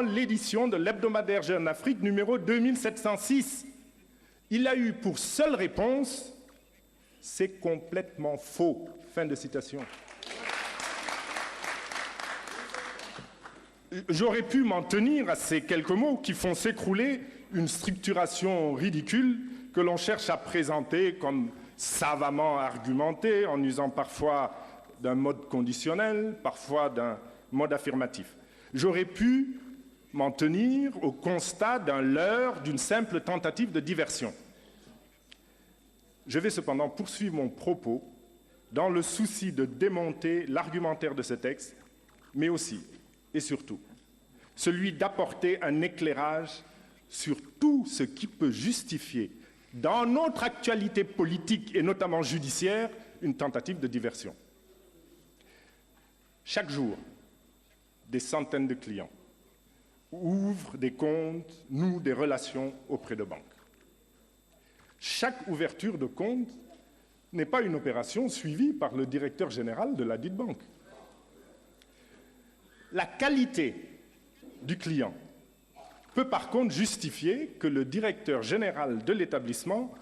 dans l'édition de l'hebdomadaire Jeune Afrique numéro 2706. Il a eu pour seule réponse « c'est complètement faux ». Fin de citation. J'aurais pu m'en tenir à ces quelques mots qui font s'écrouler une structuration ridicule que l'on cherche à présenter comme savamment argumentée, en usant parfois d'un mode conditionnel, parfois d'un mode affirmatif. J'aurais pu m'en tenir au constat d'un leurre, d'une simple tentative de diversion. Je vais cependant poursuivre mon propos dans le souci de démonter l'argumentaire de ce texte, mais aussi et surtout celui d'apporter un éclairage sur tout ce qui peut justifier, dans notre actualité politique et notamment judiciaire, une tentative de diversion. Chaque jour, des centaines de clients ouvrent des comptes, nouent des relations auprès de banques. Chaque ouverture de compte n'est pas une opération suivie par le directeur général de la dite banque. La qualité du client peut par contre justifier que le directeur général de l'établissement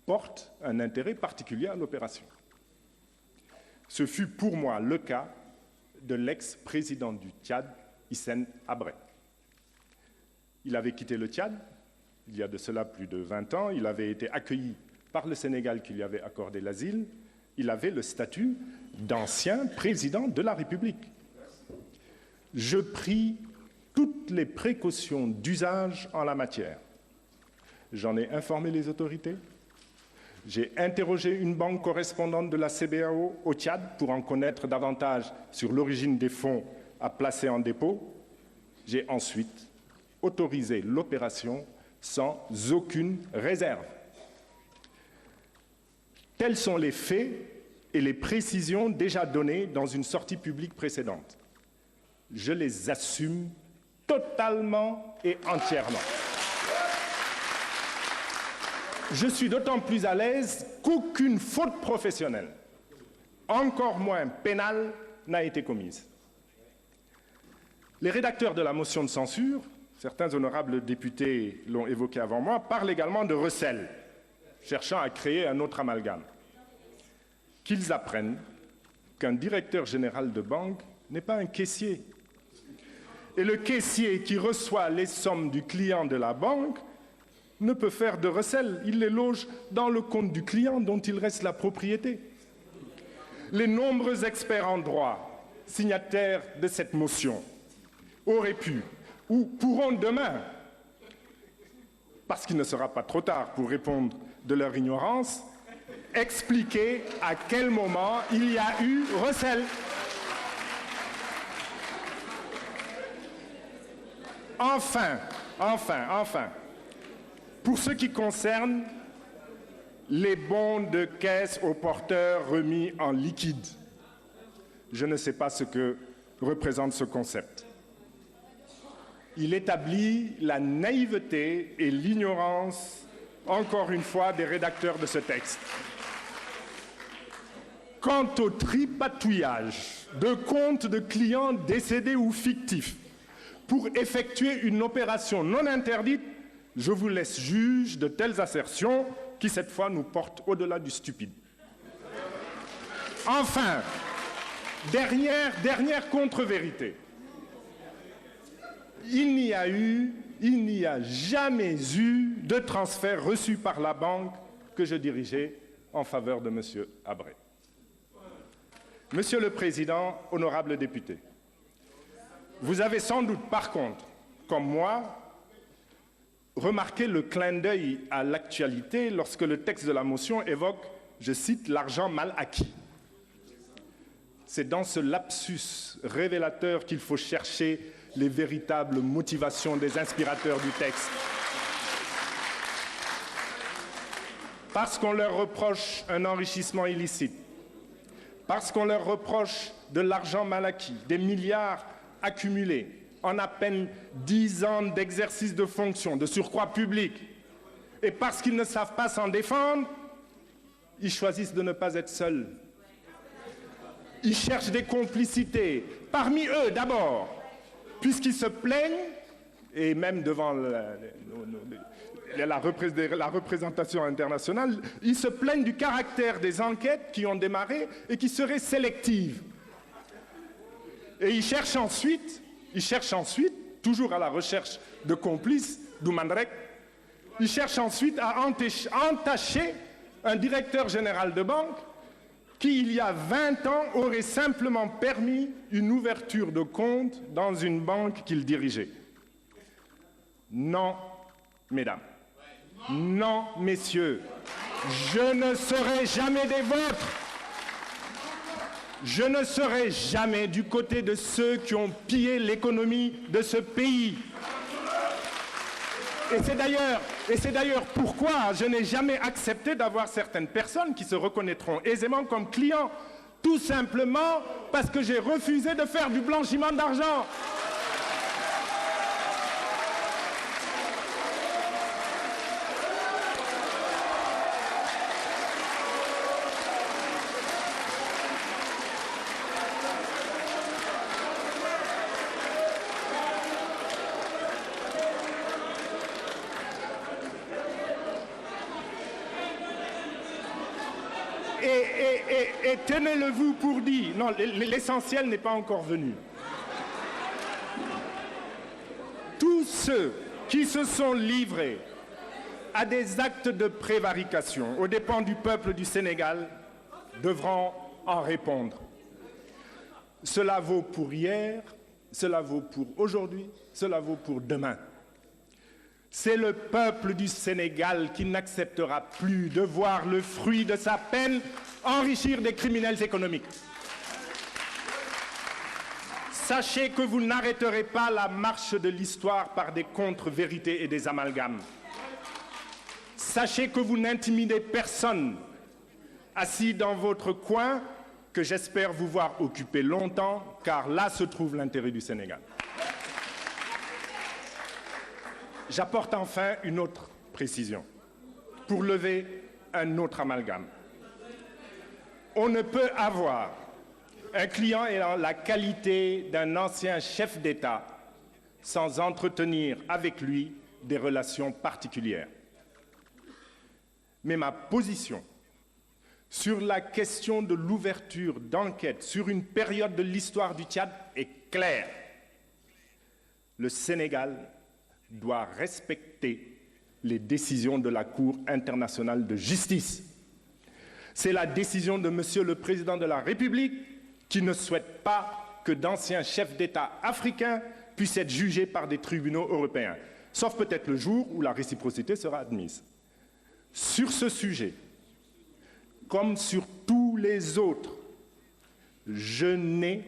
porte un intérêt particulier à l'opération. Ce fut pour moi le cas de l'ex-président du Tchad, Hissène Habré. Il avait quitté le Tchad il y a de cela plus de 20 ans, il avait été accueilli par le Sénégal qui lui avait accordé l'asile, il avait le statut d'ancien président de la République. Je pris toutes les précautions d'usage en la matière. J'en ai informé les autorités. J'ai interrogé une banque correspondante de la CBAO au Tchad pour en connaître davantage sur l'origine des fonds à placer en dépôt. J'ai ensuite autorisé l'opération sans aucune réserve. Tels sont les faits et les précisions déjà données dans une sortie publique précédente. Je les assume totalement et entièrement. Je suis d'autant plus à l'aise qu'aucune faute professionnelle, encore moins pénale, n'a été commise. Les rédacteurs de la motion de censure, certains honorables députés l'ont évoqué avant moi, parlent également de recel, cherchant à créer un autre amalgame. Qu'ils apprennent qu'un directeur général de banque n'est pas un caissier. Et le caissier qui reçoit les sommes du client de la banque ne peut faire de recel. Il les loge dans le compte du client dont il reste la propriété. Les nombreux experts en droit, signataires de cette motion, auraient pu ou pourront demain, parce qu'il ne sera pas trop tard pour répondre de leur ignorance, expliquer à quel moment il y a eu recel. Enfin, pour ce qui concerne les bons de caisse aux porteurs remis en liquide, je ne sais pas ce que représente ce concept. Il établit la naïveté et l'ignorance, encore une fois, des rédacteurs de ce texte. Quant au tripatouillage de comptes de clients décédés ou fictifs pour effectuer une opération non interdite, je vous laisse juge de telles assertions qui, cette fois, nous portent au-delà du stupide. Enfin, dernière contre-vérité. Il n'y a jamais eu de transfert reçu par la banque que je dirigeais en faveur de M. Habré. Monsieur le Président, honorables députés, vous avez sans doute, par contre, comme moi, remarqué le clin d'œil à l'actualité lorsque le texte de la motion évoque, je cite, « l'argent mal acquis ». C'est dans ce lapsus révélateur qu'il faut chercher les véritables motivations des inspirateurs du texte. Parce qu'on leur reproche un enrichissement illicite, parce qu'on leur reproche de l'argent mal acquis, des milliards accumulés en à peine 10 ans d'exercice de fonction, de surcroît public, et parce qu'ils ne savent pas s'en défendre, ils choisissent de ne pas être seuls. Ils cherchent des complicités, parmi eux d'abord, puisqu'ils se plaignent et même devant la représentation internationale, ils se plaignent du caractère des enquêtes qui ont démarré et qui seraient sélectives. Et ils cherchent ensuite, toujours à la recherche de complices, d'Oumandrek, ils cherchent ensuite à entacher un directeur général de banque qui, il y a 20 ans, aurait simplement permis une ouverture de compte dans une banque qu'il dirigeait. Non, mesdames. Non, messieurs. Je ne serai jamais des vôtres. Je ne serai jamais du côté de ceux qui ont pillé l'économie de ce pays. Et c'est d'ailleurs pourquoi je n'ai jamais accepté d'avoir certaines personnes qui se reconnaîtront aisément comme clients, tout simplement parce que j'ai refusé de faire du blanchiment d'argent. Et tenez-le-vous pour dit, non, l'essentiel n'est pas encore venu. Tous ceux qui se sont livrés à des actes de prévarication aux dépens du peuple du Sénégal devront en répondre. Cela vaut pour hier, cela vaut pour aujourd'hui, cela vaut pour demain. C'est le peuple du Sénégal qui n'acceptera plus de voir le fruit de sa peine enrichir des criminels économiques. Sachez que vous n'arrêterez pas la marche de l'histoire par des contre-vérités et des amalgames. Sachez que vous n'intimidez personne, assis dans votre coin, que j'espère vous voir occuper longtemps, car là se trouve l'intérêt du Sénégal. J'apporte enfin une autre précision pour lever un autre amalgame. On ne peut avoir un client ayant la qualité d'un ancien chef d'État sans entretenir avec lui des relations particulières. Mais ma position sur la question de l'ouverture d'enquête sur une période de l'histoire du Tchad est claire. Le Sénégal doit respecter les décisions de la Cour internationale de justice. C'est la décision de Monsieur le Président de la République qui ne souhaite pas que d'anciens chefs d'État africains puissent être jugés par des tribunaux européens, sauf peut-être le jour où la réciprocité sera admise. Sur ce sujet, comme sur tous les autres, je n'ai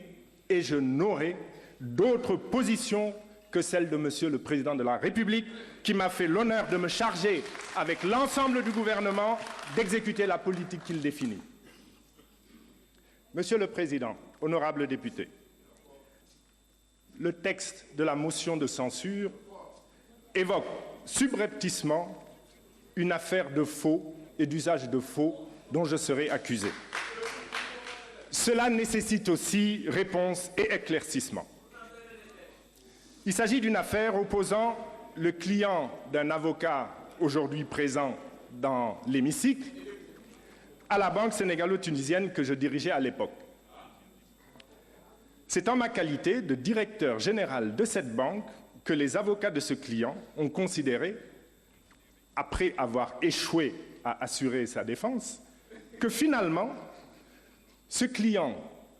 et je n'aurai d'autres positions que celle de Monsieur le Président de la République, qui m'a fait l'honneur de me charger, avec l'ensemble du gouvernement, d'exécuter la politique qu'il définit. Monsieur le Président, honorables députés, le texte de la motion de censure évoque subrepticement une affaire de faux et d'usage de faux dont je serai accusé. Cela nécessite aussi réponse et éclaircissement. Il s'agit d'une affaire opposant le client d'un avocat aujourd'hui présent dans l'hémicycle à la banque sénégalo-tunisienne que je dirigeais à l'époque. C'est en ma qualité de directeur général de cette banque que les avocats de ce client ont considéré, après avoir échoué à assurer sa défense, que finalement, ce client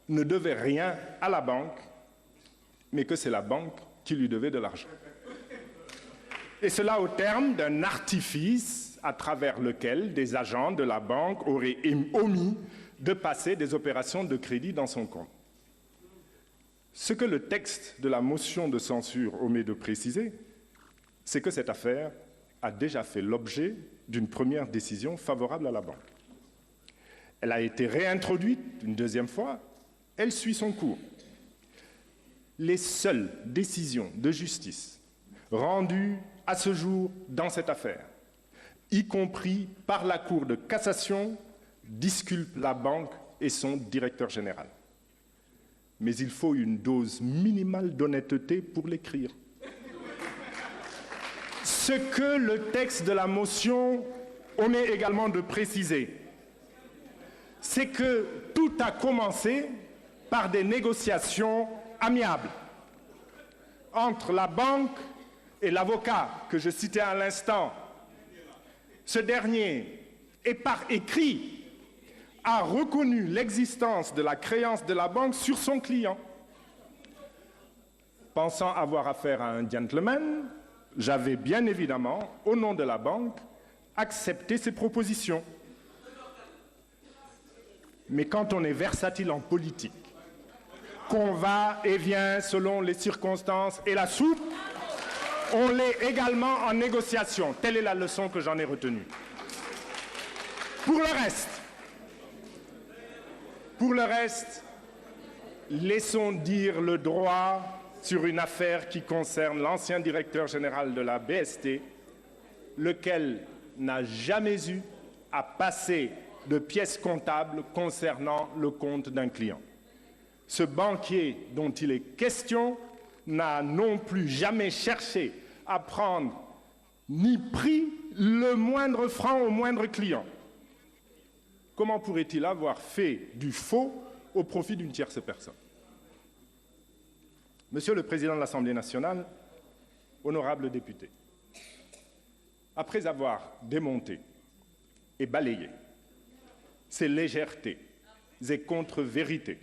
ne devait rien à la banque, mais que c'est la banque qui lui devait de l'argent. Et cela au terme d'un artifice à travers lequel des agents de la banque auraient omis de passer des opérations de crédit dans son compte. Ce que le texte de la motion de censure omet de préciser, c'est que cette affaire a déjà fait l'objet d'une première décision favorable à la banque. Elle a été réintroduite une deuxième fois, elle suit son cours. Les seules décisions de justice rendues à ce jour dans cette affaire, y compris par la Cour de cassation, disculpent la banque et son directeur général. Mais il faut une dose minimale d'honnêteté pour l'écrire. Ce que le texte de la motion omet également de préciser, c'est que tout a commencé par des négociations amiables entre la banque et l'avocat que je citais à l'instant. Ce dernier, et par écrit, a reconnu l'existence de la créance de la banque sur son client. Pensant avoir affaire à un gentleman, j'avais bien évidemment, au nom de la banque, accepté ses propositions. Mais quand on est versatile en politique, qu'on va et vient selon les circonstances et la soupe, on l'est également en négociation. Telle est la leçon que j'en ai retenue. Pour le reste, laissons dire le droit sur une affaire qui concerne l'ancien directeur général de la BST, lequel n'a jamais eu à passer de pièces comptables concernant le compte d'un client. Ce banquier dont il est question n'a non plus jamais cherché à prendre ni pris le moindre franc au moindre client. Comment pourrait-il avoir fait du faux au profit d'une tierce personne? Monsieur le Président de l'Assemblée nationale, honorables députés, après avoir démonté et balayé ces légèretés et contre-vérités,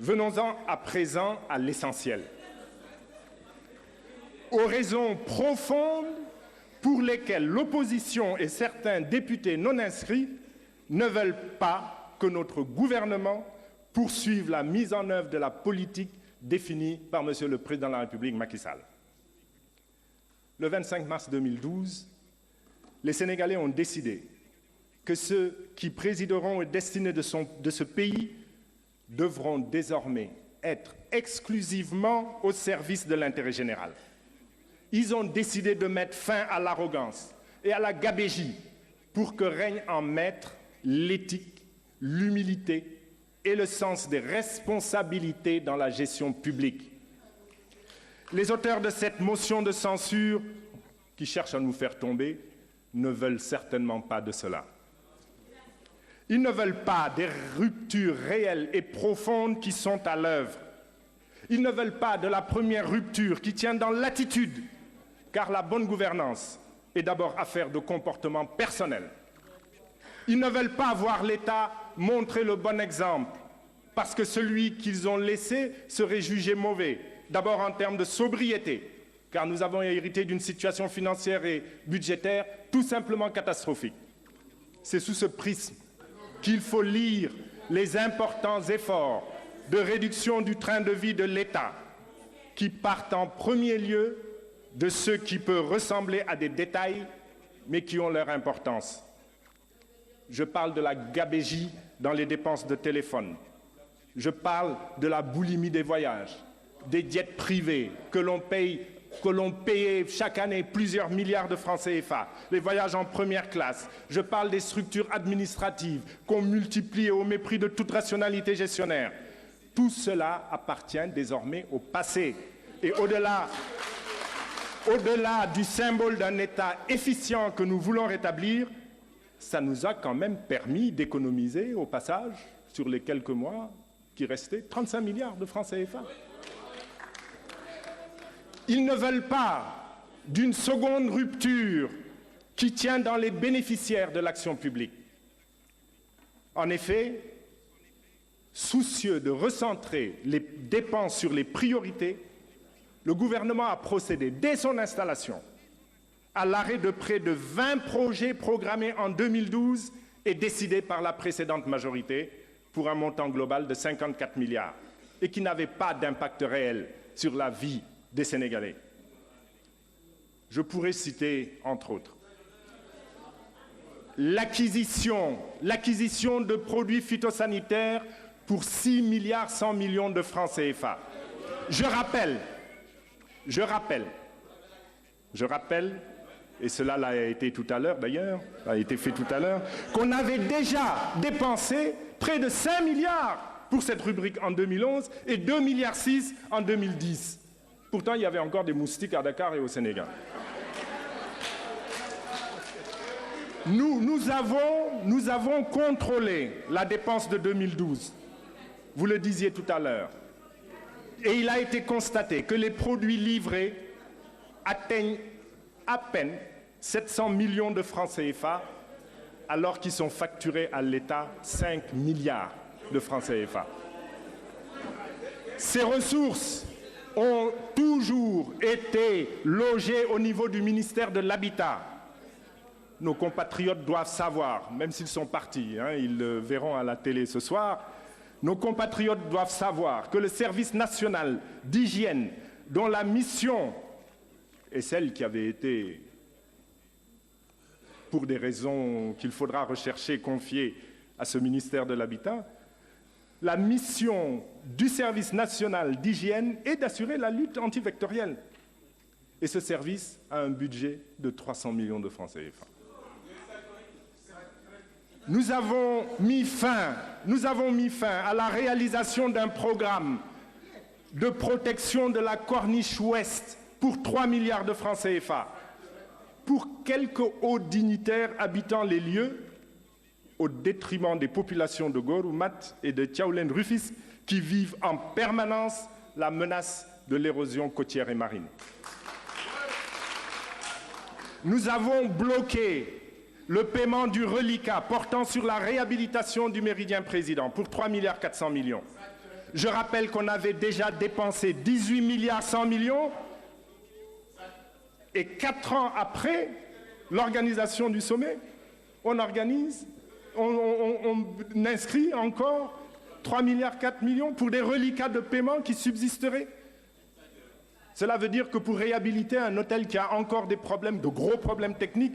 venons-en à présent à l'essentiel, aux raisons profondes pour lesquelles l'opposition et certains députés non inscrits ne veulent pas que notre gouvernement poursuive la mise en œuvre de la politique définie par Monsieur le Président de la République, Macky Sall. Le 25 mars 2012, les Sénégalais ont décidé que ceux qui présideront aux destinées de ce pays devront désormais être exclusivement au service de l'intérêt général. Ils ont décidé de mettre fin à l'arrogance et à la gabégie pour que règne en maître l'éthique, l'humilité et le sens des responsabilités dans la gestion publique. Les auteurs de cette motion de censure, qui cherchent à nous faire tomber, ne veulent certainement pas de cela. Ils ne veulent pas des ruptures réelles et profondes qui sont à l'œuvre. Ils ne veulent pas de la première rupture qui tient dans l'attitude, car la bonne gouvernance est d'abord affaire de comportement personnel. Ils ne veulent pas voir l'État montrer le bon exemple, parce que celui qu'ils ont laissé serait jugé mauvais, d'abord en termes de sobriété, car nous avons hérité d'une situation financière et budgétaire tout simplement catastrophique. C'est sous ce prisme qu'il faut lire les importants efforts de réduction du train de vie de l'État, qui partent en premier lieu de ce qui peut ressembler à des détails, mais qui ont leur importance. Je parle de la gabégie dans les dépenses de téléphone. Je parle de la boulimie des voyages, des jets privés que l'on payait chaque année plusieurs milliards de francs CFA, les voyages en première classe. Je parle des structures administratives qu'on multiplie au mépris de toute rationalité gestionnaire. Tout cela appartient désormais au passé. Et au-delà du symbole d'un État efficient que nous voulons rétablir, ça nous a quand même permis d'économiser au passage, sur les quelques mois qui restaient, 35 milliards de francs CFA. Ils ne veulent pas d'une seconde rupture qui tient dans les bénéficiaires de l'action publique. En effet, soucieux de recentrer les dépenses sur les priorités, le gouvernement a procédé dès son installation à l'arrêt de près de 20 projets programmés en 2012 et décidés par la précédente majorité pour un montant global de 54 milliards et qui n'avaient pas d'impact réel sur la vie des Sénégalais. Je pourrais citer, entre autres, l'acquisition de produits phytosanitaires pour 6 milliards 100 millions de francs CFA. Je rappelle, et cela a été tout à l'heure d'ailleurs, a été fait tout à l'heure, qu'on avait déjà dépensé près de 5 milliards pour cette rubrique en 2011 et 2,6 milliards en 2010. Pourtant, il y avait encore des moustiques à Dakar et au Sénégal. Nous avons contrôlé la dépense de 2012. Vous le disiez tout à l'heure. Et il a été constaté que les produits livrés atteignent à peine 700 millions de francs CFA, alors qu'ils sont facturés à l'État 5 milliards de francs CFA. Ces ressources ont toujours été logées au niveau du ministère de l'Habitat. Nos compatriotes doivent savoir, même s'ils sont partis, ils le verront à la télé ce soir, nos compatriotes doivent savoir que le service national d'hygiène, dont la mission est celle qui avait été, pour des raisons qu'il faudra rechercher, confiée à ce ministère de l'Habitat, la mission du service national d'hygiène est d'assurer la lutte antivectorielle. Et ce service a un budget de 300 millions de francs CFA. Nous avons mis fin à la réalisation d'un programme de protection de la corniche ouest pour 3 milliards de francs CFA, pour quelques hauts dignitaires habitant les lieux, au détriment des populations de Gorumat et de Tiaoulen-Rufisque qui vivent en permanence la menace de l'érosion côtière et marine. Nous avons bloqué le paiement du reliquat portant sur la réhabilitation du méridien président pour 3 milliards 400 millions. Je rappelle qu'on avait déjà dépensé 18 milliards 100 millions et 4 ans après l'organisation du sommet, on inscrit encore 3 milliards 4 millions pour des reliquats de paiement qui subsisteraient. Cela veut dire que pour réhabiliter un hôtel qui a encore des problèmes, de gros problèmes techniques,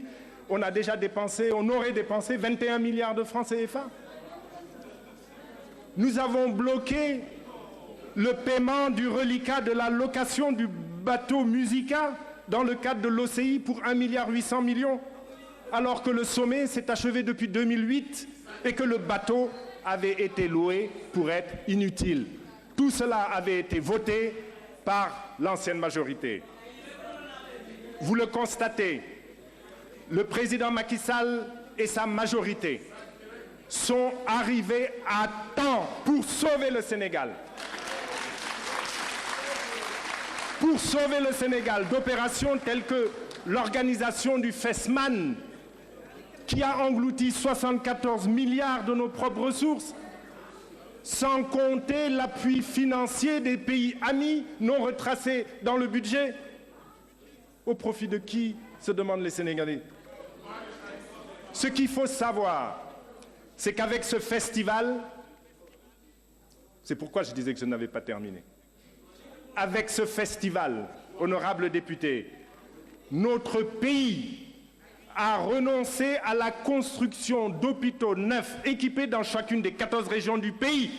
on aurait dépensé 21 milliards de francs CFA. Nous avons bloqué le paiement du reliquat de la location du bateau Musica dans le cadre de l'OCI pour 1 milliard 800 millions, alors que le sommet s'est achevé depuis 2008 et que le bateau avait été loué pour être inutile. Tout cela avait été voté par l'ancienne majorité. Vous le constatez, le président Macky Sall et sa majorité sont arrivés à temps pour sauver le Sénégal. Pour sauver le Sénégal d'opérations telles que l'organisation du FESMAN, qui a englouti 74 milliards de nos propres ressources, sans compter l'appui financier des pays amis non retracés dans le budget. Au profit de qui, se demandent les Sénégalais. Ce qu'il faut savoir, c'est qu'avec ce festival, c'est pourquoi je disais que je n'avais pas terminé, avec ce festival, honorables députés, notre pays a renoncé à la construction d'hôpitaux neufs équipés dans chacune des 14 régions du pays,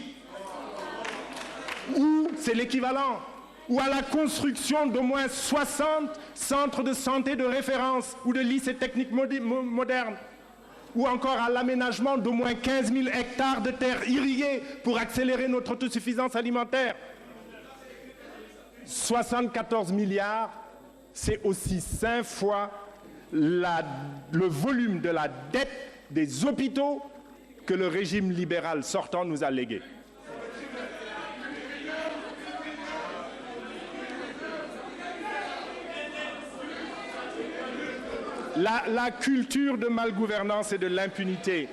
ou c'est l'équivalent, ou à la construction d'au moins 60 centres de santé de référence ou de lycées techniques modernes, ou encore à l'aménagement d'au moins 15 000 hectares de terres irriguées pour accélérer notre autosuffisance alimentaire. 74 milliards, c'est aussi 5 fois le volume de la dette des hôpitaux que le régime libéral sortant nous a légué. La culture de malgouvernance et de l'impunité.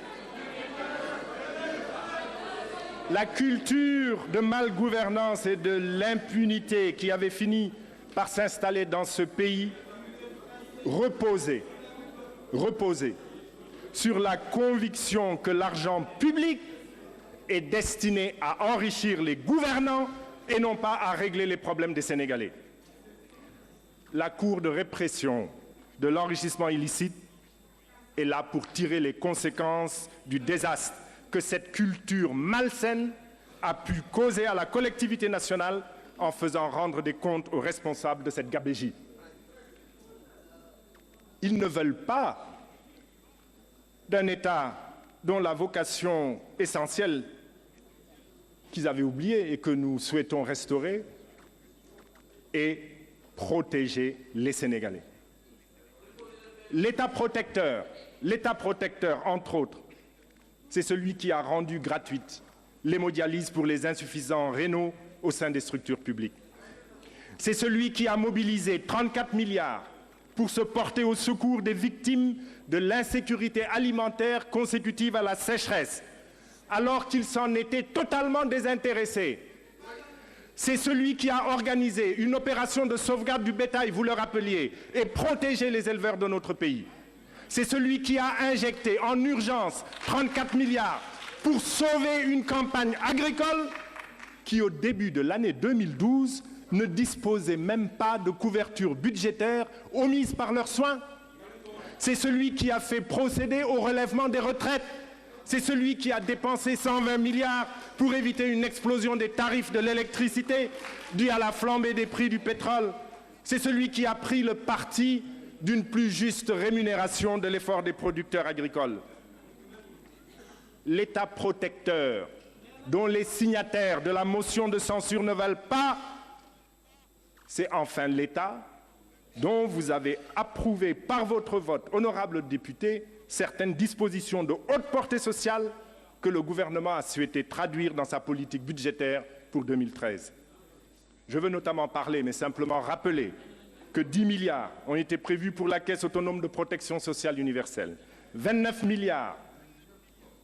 La culture de malgouvernance et de l'impunité qui avait fini par s'installer dans ce pays reposait sur la conviction que l'argent public est destiné à enrichir les gouvernants et non pas à régler les problèmes des Sénégalais. La Cour de répression de l'enrichissement illicite est là pour tirer les conséquences du désastre que cette culture malsaine a pu causer à la collectivité nationale en faisant rendre des comptes aux responsables de cette gabegie. Ils ne veulent pas d'un État dont la vocation essentielle qu'ils avaient oubliée et que nous souhaitons restaurer est protéger les Sénégalais. L'État protecteur, entre autres, c'est celui qui a rendu gratuite l'hémodialyse pour les insuffisants rénaux au sein des structures publiques. C'est celui qui a mobilisé 34 milliards pour se porter au secours des victimes de l'insécurité alimentaire consécutive à la sécheresse, alors qu'il s'en était totalement désintéressé. C'est celui qui a organisé une opération de sauvegarde du bétail, vous le rappeliez, et protégé les éleveurs de notre pays. C'est celui qui a injecté en urgence 34 milliards pour sauver une campagne agricole qui, au début de l'année 2012, ne disposait même pas de couverture budgétaire omise par leurs soins. C'est celui qui a fait procéder au relèvement des retraites. C'est celui qui a dépensé 120 milliards pour éviter une explosion des tarifs de l'électricité due à la flambée des prix du pétrole. C'est celui qui a pris le parti d'une plus juste rémunération de l'effort des producteurs agricoles. L'État protecteur, dont les signataires de la motion de censure ne veulent pas, c'est enfin l'État dont vous avez approuvé par votre vote, honorables députés, certaines dispositions de haute portée sociale que le gouvernement a souhaité traduire dans sa politique budgétaire pour 2013. Je veux notamment parler, mais simplement rappeler, que 10 milliards ont été prévus pour la Caisse autonome de protection sociale universelle. 29 milliards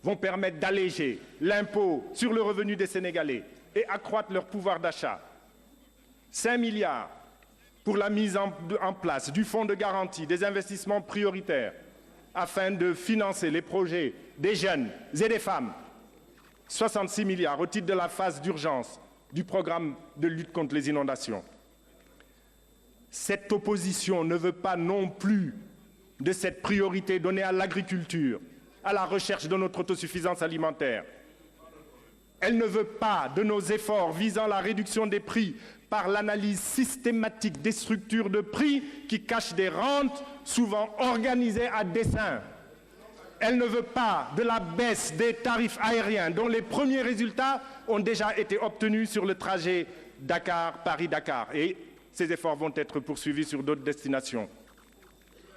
vont permettre d'alléger l'impôt sur le revenu des Sénégalais et accroître leur pouvoir d'achat. 5 milliards pour la mise en place du fonds de garantie des investissements prioritaires afin de financer les projets des jeunes et des femmes. 66 milliards au titre de la phase d'urgence du programme de lutte contre les inondations. Cette opposition ne veut pas non plus de cette priorité donnée à l'agriculture, à la recherche de notre autosuffisance alimentaire. Elle ne veut pas de nos efforts visant la réduction des prix par l'analyse systématique des structures de prix qui cachent des rentes souvent organisées à dessein. Elle ne veut pas de la baisse des tarifs aériens dont les premiers résultats ont déjà été obtenus sur le trajet Dakar-Paris-Dakar. Et ces efforts vont être poursuivis sur d'autres destinations.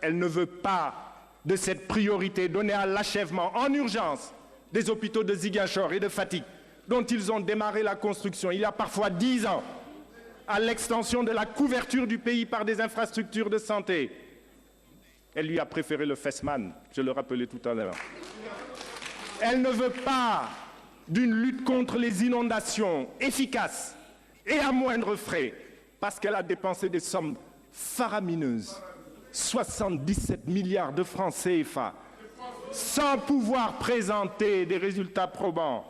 Elle ne veut pas de cette priorité donnée à l'achèvement en urgence des hôpitaux de Ziguinchor et de Fatick, dont ils ont démarré la construction il y a parfois 10 ans, à l'extension de la couverture du pays par des infrastructures de santé. Elle lui a préféré le FESMAN, je le rappelais tout à l'heure. Elle ne veut pas d'une lutte contre les inondations efficace et à moindre frais, parce qu'elle a dépensé des sommes faramineuses, 77 milliards de francs CFA, sans pouvoir présenter des résultats probants.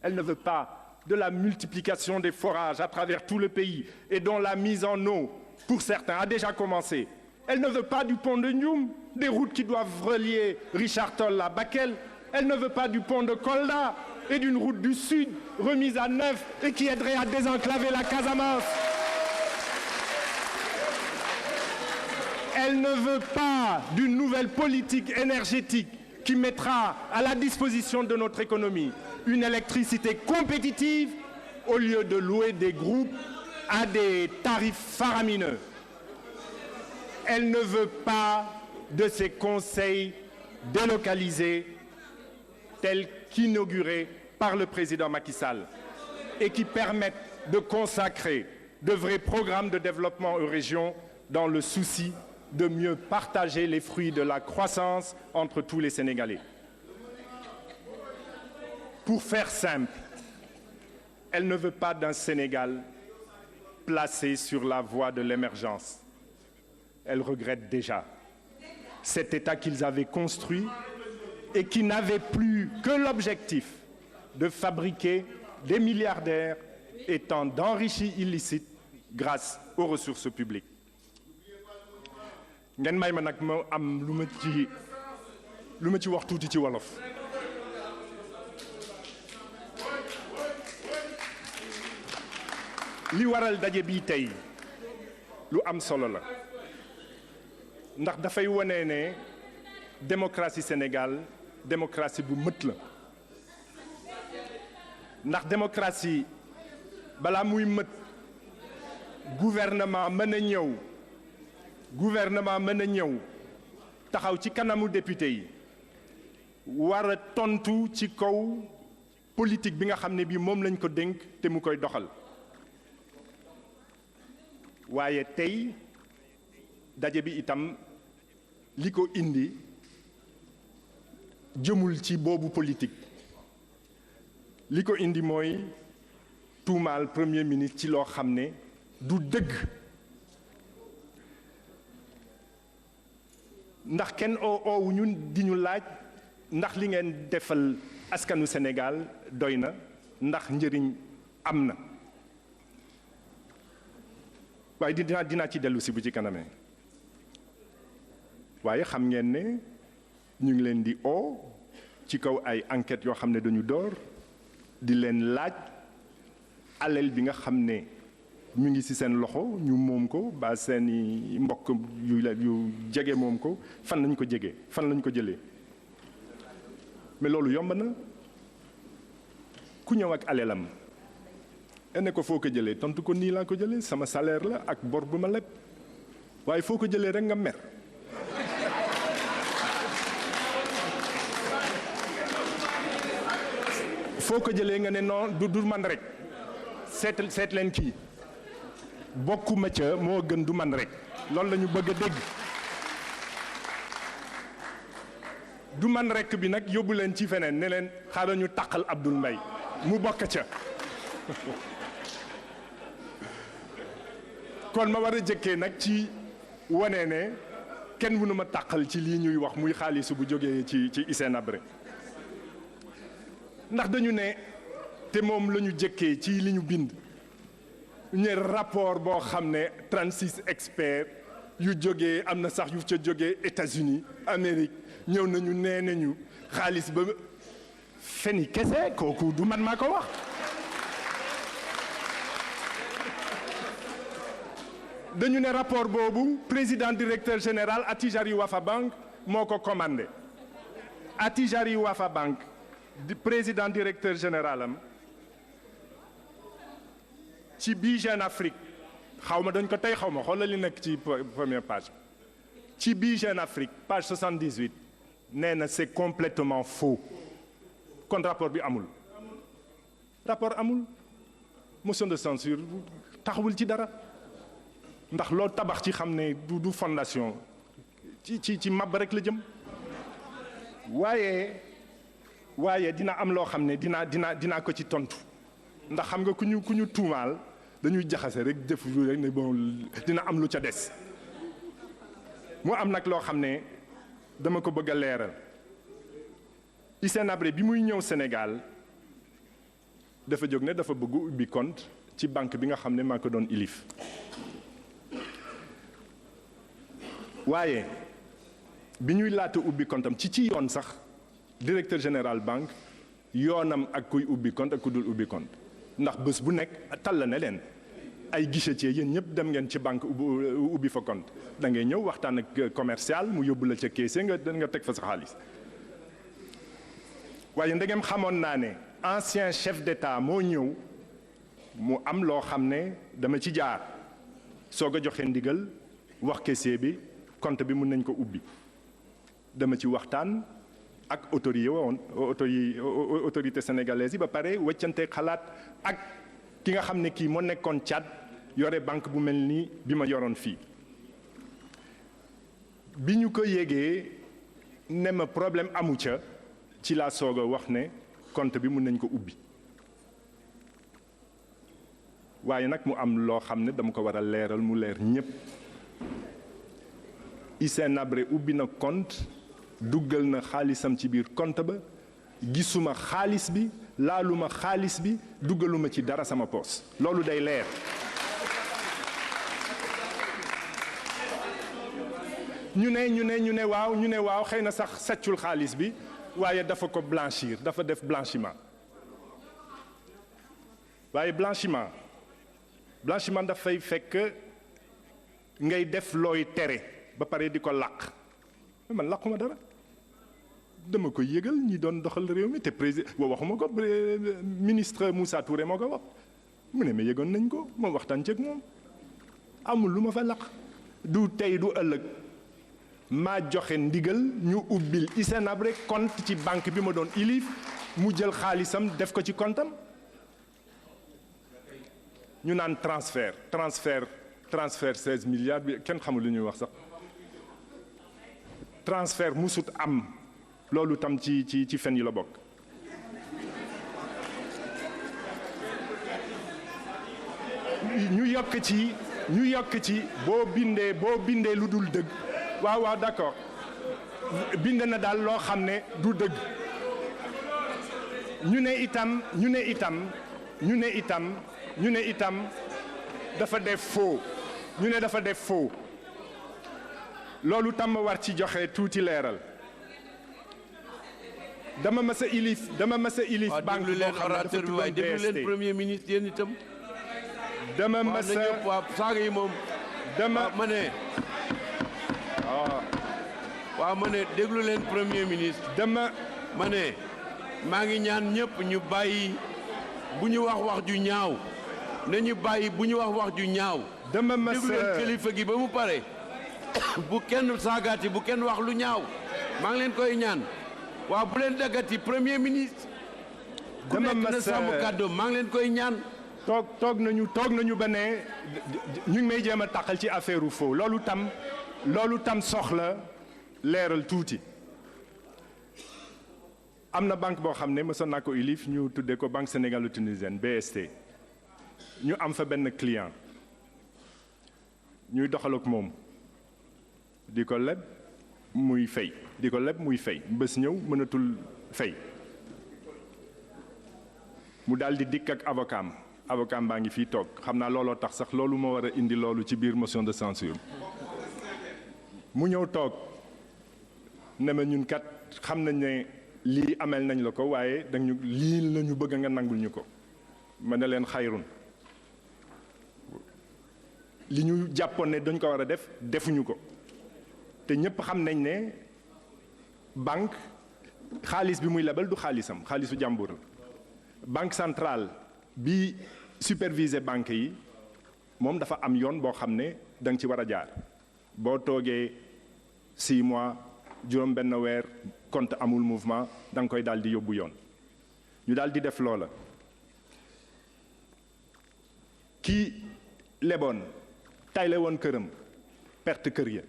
Elle ne veut pas de la multiplication des forages à travers tout le pays et dont la mise en eau, pour certains, a déjà commencé. Elle ne veut pas du pont de Ndioum, des routes qui doivent relier Richard Toll à Bakel. Elle ne veut pas du pont de Kolda et d'une route du Sud remise à neuf et qui aiderait à désenclaver la Casamance. Elle ne veut pas d'une nouvelle politique énergétique qui mettra à la disposition de notre économie une électricité compétitive au lieu de louer des groupes à des tarifs faramineux. Elle ne veut pas de ces conseils délocalisés tels qu'inaugurés par le président Macky Sall et qui permettent de consacrer de vrais programmes de développement aux régions dans le souci de mieux partager les fruits de la croissance entre tous les Sénégalais. Pour faire simple, elle ne veut pas d'un Sénégal placé sur la voie de l'émergence. Elle regrette déjà cet État qu'ils avaient construit et qui n'avait plus que l'objectif de fabriquer des milliardaires étant d'enrichis illicites grâce aux ressources publiques. ngeen may ma nag ma am lu ma ci wax tuuti ci wolof. li waral daje bii tey lu am solo la ndax dafay wane ne démocratie Sénégal démocratie bu mët la ndax démocratie balaa muy mët gouvernement mën a ñëw taxaw ci kanamu député yi war a tontu ci kaw politique bi nga xam ne bii moom lañ ko dénk te mu koy doxal waaye tey daje bi itam li ko indi jëmul ci boobu politique li ko indi mooy tuumaal premier ministre ci loo xam ne du dëgg ndax kenn oowu ñun di ñu laaj ndax li ngeen defal askanu Sénégal doy na ndax njëriñ am na waaye dinaa ci dellu si bu ci kanamee waaye xam ngeen ne ñu ngi leen di oo ci kaw ay enquêtes yoo xam ne dañu door di leen laaj alal bi nga xam ne ñu ngi ci seen loxo ñu moom ko ba seeni mbokk yu jege moom ko fan lañ ko jege fan lañ ko jëlee mais loolu yomb na ku ñëw ak alelam ne ko foo ko jëlee tontu ko nii laa ko jëlee sama salaire la ak bor bu ma leb waaye foo ko jëlee rek nga mer foo ko jëlee nga ne non du man rek seet leen kii bokkuma ca moo gën du man rek loolu la ñu bëgg a dégg du man rek bi nag yóbbu leen ci feneen ne leen xaaral ñu taqal Abdoul Mbaye mu bokk ca kon ma war a jëkkee nag ci wane ne kenn mënu ma taqal ci lii ñuy wax muy xaalis bu jógee ci Hissène Habré ndax dañu ne te moom la ñu jëkkee ci li ñu bind ñu rapport boo xam ne 36 experts yu jógee am na sax yu ca jógee États-Unis Amérique ñëw nañu nee nañu xaalis ba feni kese kooku du man maa ko wax dañu ne rapport boobu président directeur général Attijari Wafa Bank moo ko commandé Attijari Wafa Bank di président directeur général am ci bii Jeune Afrique xaw ma dañ ko tey xaw ma xoolal li nekk ci première page ci bii Jeune Afrique page 78 nee na c'est complètement faux kon rapport bi amul rapport amul motion de censure taxawul ci dara ndax loo tabax ci xam ne du fondation ci mab rek la jëm waaye dina am loo xam ne dinaa ko ci tontu ndax xam nga ku ñu tuumaal dañuy jaxase rek def rek ne bon dina am lu ca des mu am nag loo xam ne dama ko bëgg a leeral Hissène Habré bi muy ñëw Sénégal dafa jóg ne dafa bëgg ubbi compte ci banque bi nga xam ne maa ko doon ilif waaye bi ñuy laata ubbi compte am ci yoon sax directeur général banque yoonam ak kuy ubbi compte ak ku dul ubbi compte ndax bés bu nekk tal la ne leen ay guichetier yéen ñëpp dem ngeen ci banque ubbi fa compte da ngay ñëw waxtaan ak commercial mu yóbbu la ca keese nga teg fa sa xaalis waaye ndegem xamoon naa ne ancien chef d'état moo ñëw mu am loo xam ne dama ci jaar soog a joxe ndigal wax keese bi compte bi mun nañ ko ubbi dama ci waxtaan ak autorité sénégalaise yi ba pare weccante xalaat ak ki nga xam ne kii moo nekkoon Tchad yore banque bu mel nii bi ma yoroon fii bi ñu ko yégee ne ma problème amu ca ci laa soog a wax ne compte bi mun nañ ko ubbi waaye nag mu am loo xam ne dama ko war a leeral mu leer ñépp Hissène Habré ubbi na compte duggal na xaalisam ci biir compte ba gisuma xaalis bi laaluma xaalis bi duggaluma ci dara sama poos loolu day leer ñu ne waaw xëy na sax sàccul xaalis bi waaye dafa ko blanchir dafa def blanchiment waaye blanchiment dafay fekk ngay def looy tere ba pare di ko làq man làquma dara dama ko yëgal ñi doon doxal réew mi te président waxuma ko ministre Moussa Touré moo ko wax mu ne ma yëgoon nañ ko ma waxtaan ceeg moom amul lu ma fa làq du tey du ëllëg maa joxe ndigal ñu ubbil Hissène Habré compte ci banque bi ma doon ilif mu jël xaalisam def ko ci comptam ñu naan transfert 16 milliards bi kenn xamul lu ñuy wax sax transfert musut am loolu tam ci fen yi la bokk ñu yokk ci boo bindee lu dul dëgg waaw d'accord bind na daal loo xam ne du dëgg ñu ne itam dafa def faux loolu tam ma war ci joxe tuuti leeral dama mës a ilif banque boo xam ne dafa tuddoon déglu leen premier ministre yéen itam dama mës a waaw saaga yi moom dama ma ne waaw ma ne déglu leen premier ministre dama ma ne maa ngi ñaan ñëpp ñu bàyyi bu ñu wax ju ñaaw nañu bàyyi bu ñu wax ju ñaaw dama mës a déglu leen kilifa gi ba mu pare bu kenn saagaati bu kenn wax lu ñaaw maa ngi leen koy ñaan waaw bu leen daggati premier ministre ku nekk na sàmm kàddoom maa ngi leen koy ñaan toog nañu ba ne ñu ngi may jéem a tàqal ci affaire u faux loolu tam soxla leeral tuuti am na banque boo xam ne mësoon naa ko ilif ñu tuddee ko banque sénégalo-tunisienne BST ñu am fa benn client ñuy doxal ak moom di ko leb muy fay bés ñëw mënatul fay mu daal di dikk ak avocat baa ngi fii toog xam naa looloo tax sax loolu moo war a indi loolu ci biir motion de censure mu ñëw toog ne ma ñun kat xam nañ ne lii amel nañ la ko waaye dañu lii la ñu bëgg nga nangul ñu ko ma ne leen xayrun li ñu jàppoon ne dañ ko war a def defuñu ko te ñëpp xam nañ ne banque xaalis bi muy lebal du xaalisam xaalisu jàmbur la banque centrale bi superviser banque yi moom dafa am yoon boo xam ne da nga ci war a jaar boo toogee 6 mois juróom benn weer compte amul mouvement da nga koy daal di yóbbu yoon ñu daal di def loola kii leboon tayle woon këram perte kër ya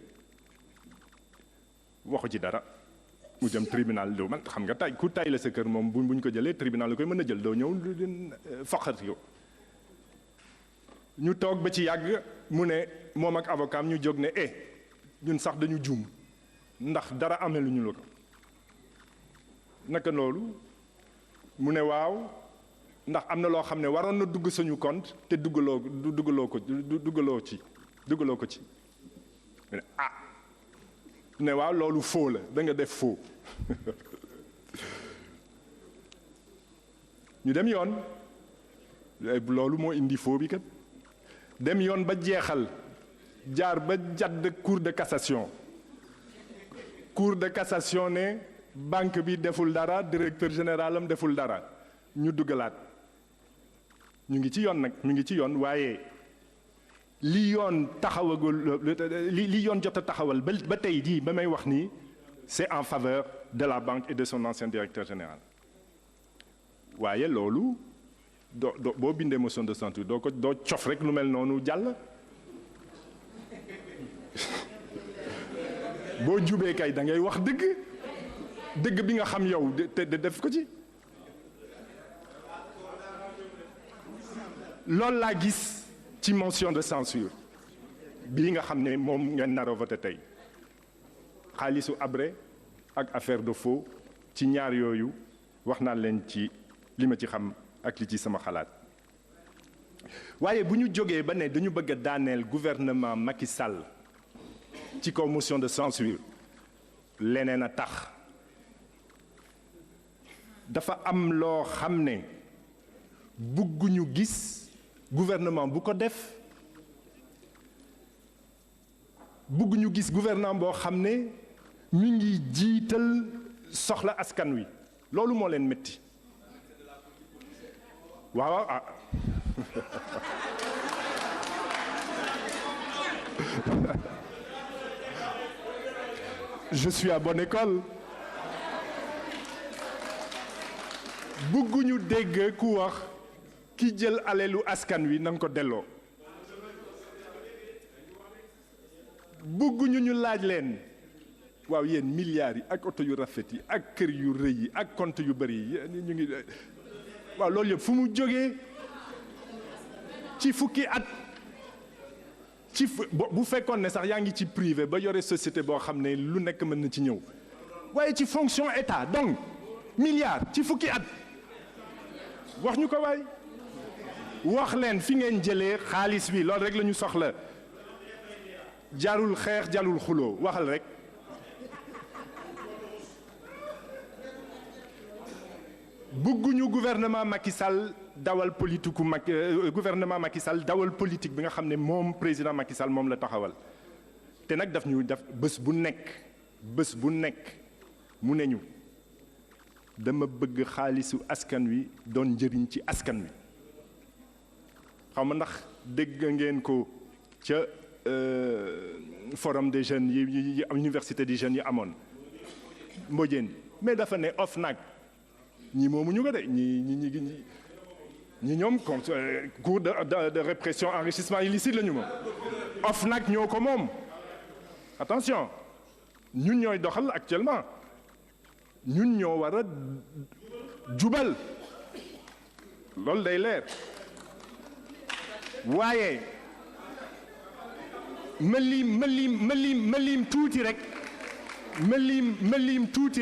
waxu ci dara mu jëm tribunal doo man xam nga ku tayle sa kër moom buñ ko jëlee tribunal la koy mën a jël doo ñëw foqat ko ñu toog ba ci yàgg mu ne moom ak avocat ñu jóg ne ñun sax dañu juum ndax dara amee lu ñu la ko naka loolu mu ne waaw ndax am na loo xam ne waroon na dugg suñu compte te duggaloo ko ci mu ne ne waaw loolu faux la da nga def faux ñu dem yoon loolu moo indi faux bi kat dem yoon ba jeexal jaar ba jadd cour de cassation ne banque bi deful dara directeur général am deful dara ñu duggalaat ñu ngi ci yoon nag ñu ngi ci yoon waaye li yoon taxawagul li yoon jot a taxawal ba tey jii ba may wax nii c'est en faveur de la banque et de son ancien directeur général waaye loolu boo bindee motion de censure doo cof rek lu mel noonu jàll boo jubee kay da ngay wax dëgg bi nga xam yow te def ko ci loolu laa gis ci motion de censure bii nga xam ne moom ngeen nar a voté tey xaalisu Habré ak affaire de faux ci ñaar yooyu wax naa leen ci li ma ci xam ak li ci sama xalaat waaye bu ñu jógee ba ne dañu bëgg a daaneel gouvernement Macky Sall ci kaw motion de censure leneen a tax dafa am loo xam ne bugguñu gis gouvernement bu ko def bugguñu gis gouvernement boo xam ne mi ngi jiital soxla askan wi loolu moo leen métti waaw je suis à bonne école. bugguñu dégg ku wax ki jël alelu askan wi nanga ko delloo. bugguñu ñu laaj leen waaw yéen milliards yi ak oto yu rafet yi ak kër yu rëy yi ak compte yu bëri yi ñu ngi waaw loolu yëpp fu mu jógee ci fukki at ci bu fekkoon ne sax yaa ngi ci privé ba yore société boo xam ne lu nekk mën na ci ñëw waaye ci fonction état donc milliards ci fukki at wax ñu ko waay wax leen fi ngeen jëlee xaalis bi loolu rek la ñu soxla jarul xeex jarul xuloo waxal rek. bëgguñu gouvernement Macky Sall dawal politique gouvernement Macky Sall dawal politique bi nga xam ne moom président Macky Sall moom la taxawal te nag daf ñu def bés bu nekk mu ne ñu dama bëgg xaalisu askan wi doon njëriñ ci askan wi xaw ma ndax dégg ngeen ko ca forum des jeunes yi université des jeunes yi amoon Mbodiène mais dafa ne OFNAC ñi moomu ñu ko de ñi ñoom cours de répression enrichissement illicite la ñu moom OFNAC ñoo ko moom attention ñun ñooy doxal actuellement ñun ñoo war a jubal loolu day leer waaye ma lim tuuti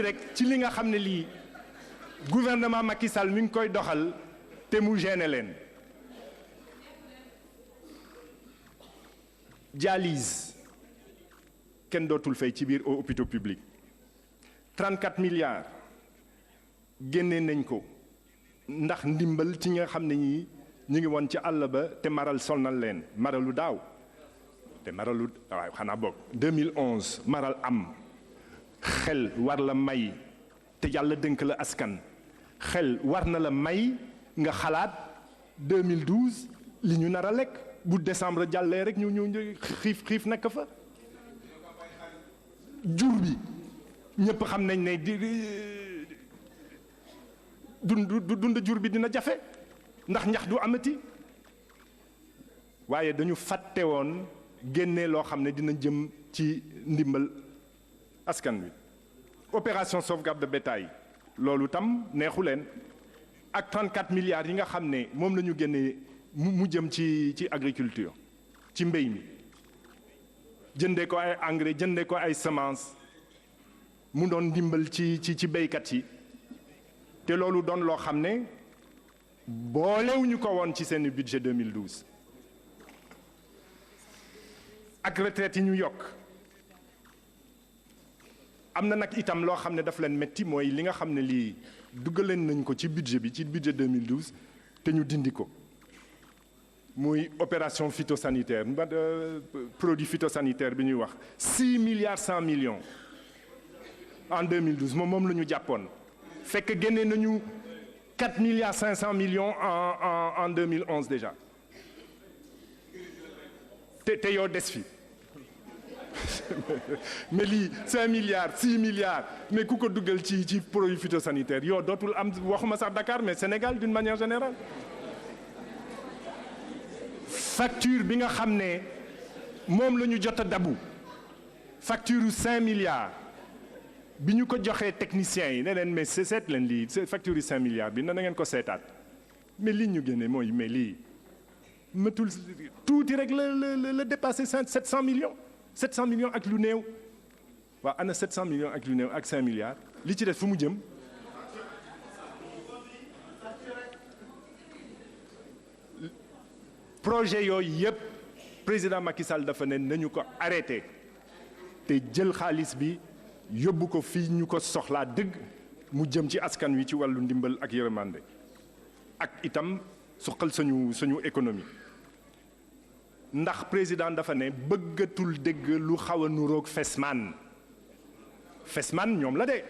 rek ci li nga xam ne lii gouvernement Macky Sall mi ngi koy doxal te mu gêné leen dialyse kenn dootul fay ci biir hôpitaux publics 34 milliards génne nañ ko ndax ndimbal ci nga xam ne ñi ñu ngi woon ci àll ba te maral solnal leen maralu daaw te maralu waaw xanaa boog 2011 maral am xel war la may te yàlla dënk la askan xel war na la may nga xalaat 2012 li ñu nar a lekk bu décembre jàllee rek ñu xiif nekk fa jur bi ñëpp xam nañ ne dund jur bi dina jafe ndax ñax du amati waaye dañu fàtte woon génne loo xam ne dina jëm ci ndimbal askan wi opération sauvegarde de bétail loolu tam neexu leen ak 34 milliards yi nga xam ne moom la ñu génnee mu jëm ci agriculture ci mbéy mi jëndee ko ay engrais jëndee ko ay semences mu doon ndimbal ci béykat yi te loolu doon loo xam ne boolewuñu ko woon ci seen budget 2012 ak retraite yi ñu yokk am na nag itam loo xam ne daf leen metti mooy li nga xam ne lii duggaleen nañ ko ci budget bi ci budget 2012 te ñu dindi ko muy opération phytosanitaire produit phytosanitaire bi ñuy wax 6 milliards 100 millions en 2012 moom la ñu jàppoon fekk génne nañu 4 milliards 500 millions en 2011 déjà te yoo des fi mais lii 5 milliards 6 milliards mais ku ko duggal ci produit phytosanitaire yoo dootul am waxuma sax Dakar mais Sénégal d'une manière générale facture bi nga xam ne moom la ñu jot a dabu facture yu 5 milliards bi ñu ko joxee techniciens yi ne leen mais seet leen lii facture yu 5 milliards bi na ngeen ko seetaat mais li ñu génne mooy mais lii matul tuuti rek la dépassé 700 millions 700 millions ak lu néew waaw ana 700 millions ak lu néew ak 5 milliards li ci def fu mu jëm projet yooyu yëpp président Macky Sall dafa ne nañu ko arrêté te jël xaalis bi yóbbu ko fii ñu ko soxlaa dëgg mu jëm ci askan wi ci wàllu ndimbal ak yërmande ak itam suqal suñu économie ndax président dafa ne bëggatul dégg lu xaw a nuroog Fesman ñoom la de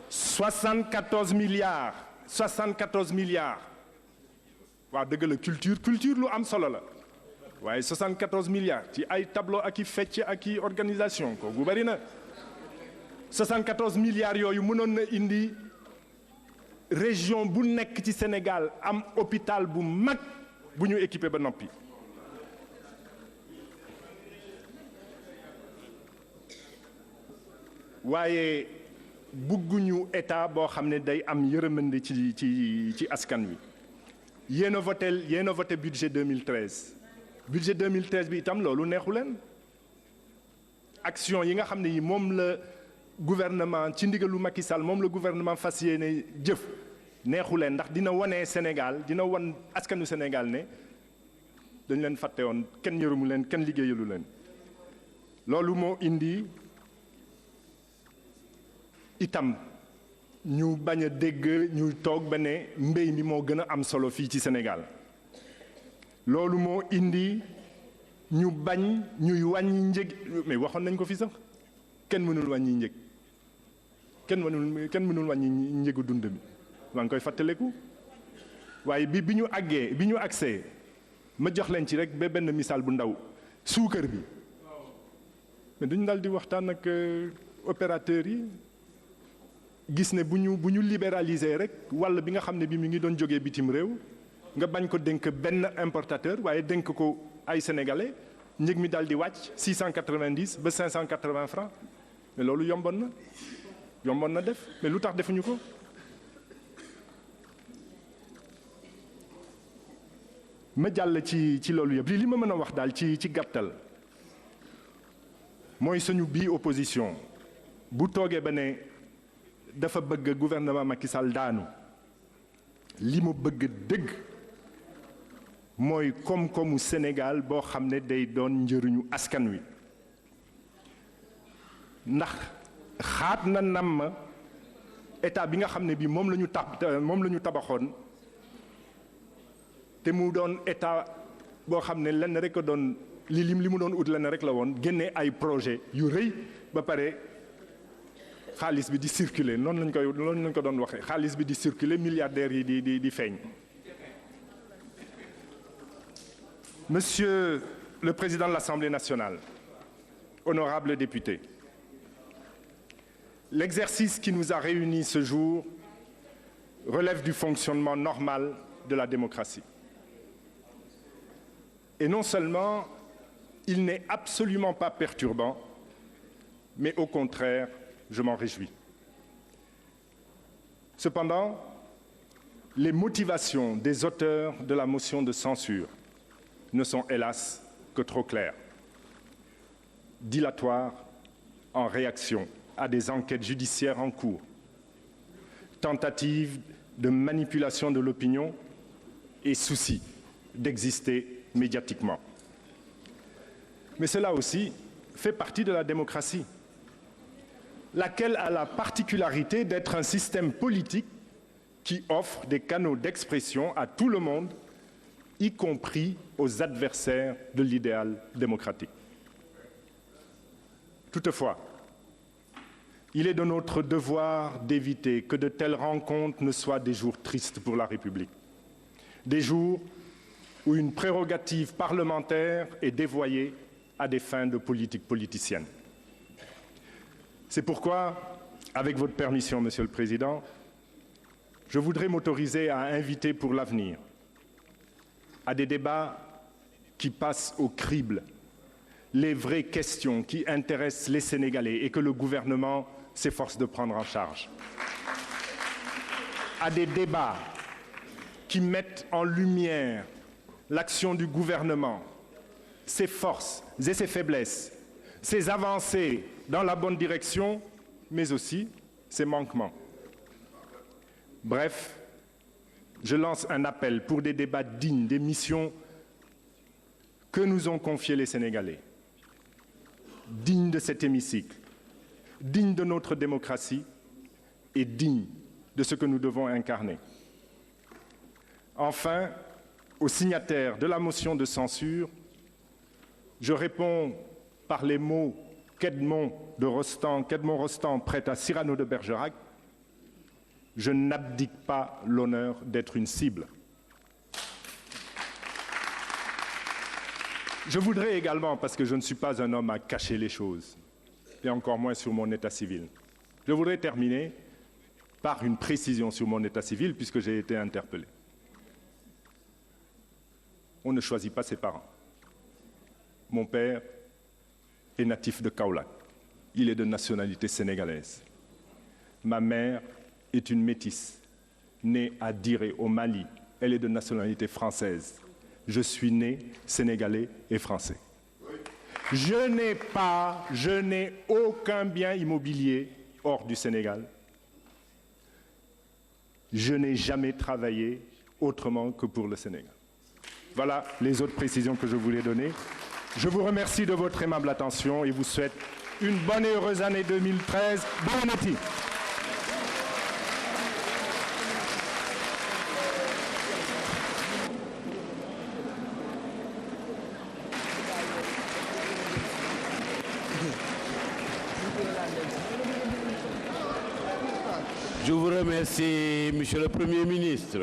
74 milliards waaw dëgg la culture lu am solo la waaye 74 milliards ci ay tableau ak i fecc ak i organisation kooku bari na 74 milliards yooyu mënoon na indi région bu nekk ci Sénégal am hôpital bu mag bu ñu équipé ba noppi. waaye bugguñu état boo xam ne day am yërëmande ci askan wi. yéen a voté budget 2013 budget 2013 bi itam loolu neexu leen action yi nga xam ne yi moom la gouvernement ci ndigalu Macky Sall moom la gouvernement fas yéene jëf neexu leen ndax dina wane Sénégal dina wan askanu Sénégal ne dañ leen fàtte woon kenn yërëmu leen kenn liggéeyalu leen loolu moo indi itam ñu bañ a dégg ñu toog ba ne mbéy mi moo gën a am solo fii ci Sénégal loolu moo indi ñu bañ ñuy wàññi njëg mais waxoon nañ ko fi sax kenn mënul wàññi njëg kenn mënul wàññi njëgu dund bi maa ngi koy fàttaleku waaye bi ñu agsee ma jox leen ci rek ba benn misaal bu ndaw suukar bi mais duñu daal di waxtaan ak opérateurs yi gis ne bu ñu libéraliser rek wàll bi nga xam ne bi mi ngi doon jógee bitim réew nga bañ ko dénk benn importateur waaye dénk ko ay sénégalais njëg mi daal di wàcc 690 ba 580 francs mais loolu yomboon na def mais lu tax defuñu ko. ma jàll ci loolu yëpp li ma mën a wax daal ci gàttal mooy suñu bii opposition bu toogee ba ne dafa bëgg gouvernement Macky Sall daanu li mu bëgg dëgg mooy koom-koomu Sénégal boo xam ne day doon njëriñu askan wi ndax xaat na namm état bi nga xam ne bii moom la ñu tabaxoon te mu doon état boo xam ne lenn rek a doon li mu doon ut lenn rek la woon génne ay projet yu rëy ba pare xaalis bi di circuler noonu lañ ko doon waxee xaalis bi di circuler milliardaires yi di feeñ. Monsieur le Président de l'Assemblée nationale, honorables députés, l'exercice qui nous a réunis ce jour relève du fonctionnement normal de la démocratie. Et non seulement il n'est absolument pas perturbant, mais au contraire, je m'en réjouis. Cependant, les motivations des auteurs de la motion de censure ne sont hélas que trop claires. Dilatoires en réaction à des enquêtes judiciaires en cours, tentative de manipulation de l'opinion et souci d'exister médiatiquement. Mais cela aussi fait partie de la démocratie, laquelle a la particularité d'être un système politique qui offre des canaux d'expression à tout le monde, y compris aux adversaires de l'idéal démocratique. Toutefois, il est de notre devoir d'éviter que de telles rencontres ne soient des jours tristes pour la République, des jours où une prérogative parlementaire est dévoyée à des fins de politique politicienne. C'est pourquoi, avec votre permission, Monsieur le Président, je voudrais m'autoriser à inviter pour l'avenir à des débats qui passent au crible les vraies questions qui intéressent les Sénégalais et que le gouvernement s'efforce de prendre en charge. À des débats qui mettent en lumière l'action du gouvernement, ses forces et ses faiblesses, ses avancées dans la bonne direction, mais aussi ses manquements. Bref, je lance un appel pour des débats dignes des missions que nous ont confiées les Sénégalais, dignes de cet hémicycle, dignes de notre démocratie et dignes de ce que nous devons incarner. Enfin, aux signataires de la motion de censure, je réponds par les mots qu'Edmond Rostand prête à Cyrano de Bergerac: je n'abdique pas l'honneur d'être une cible. Je voudrais également, parce que je ne suis pas un homme à cacher les choses, et encore moins sur mon état civil, Je voudrais terminer par une précision sur mon état civil, puisque j'ai été interpellé. On ne choisit pas ses parents. Mon père est natif de Kaolack. Il est de nationalité sénégalaise. Ma mère est une métisse, née à Diré, au Mali. Elle est de nationalité française. Je suis né sénégalais et français. Je n'ai aucun bien immobilier hors du Sénégal. Je n'ai jamais travaillé autrement que pour le Sénégal. Voilà les autres précisions que je voulais donner. Je vous remercie de votre aimable attention et vous souhaite une bonne et heureuse année 2013. Bon appétit. Je vous remercie, Monsieur le Premier ministre.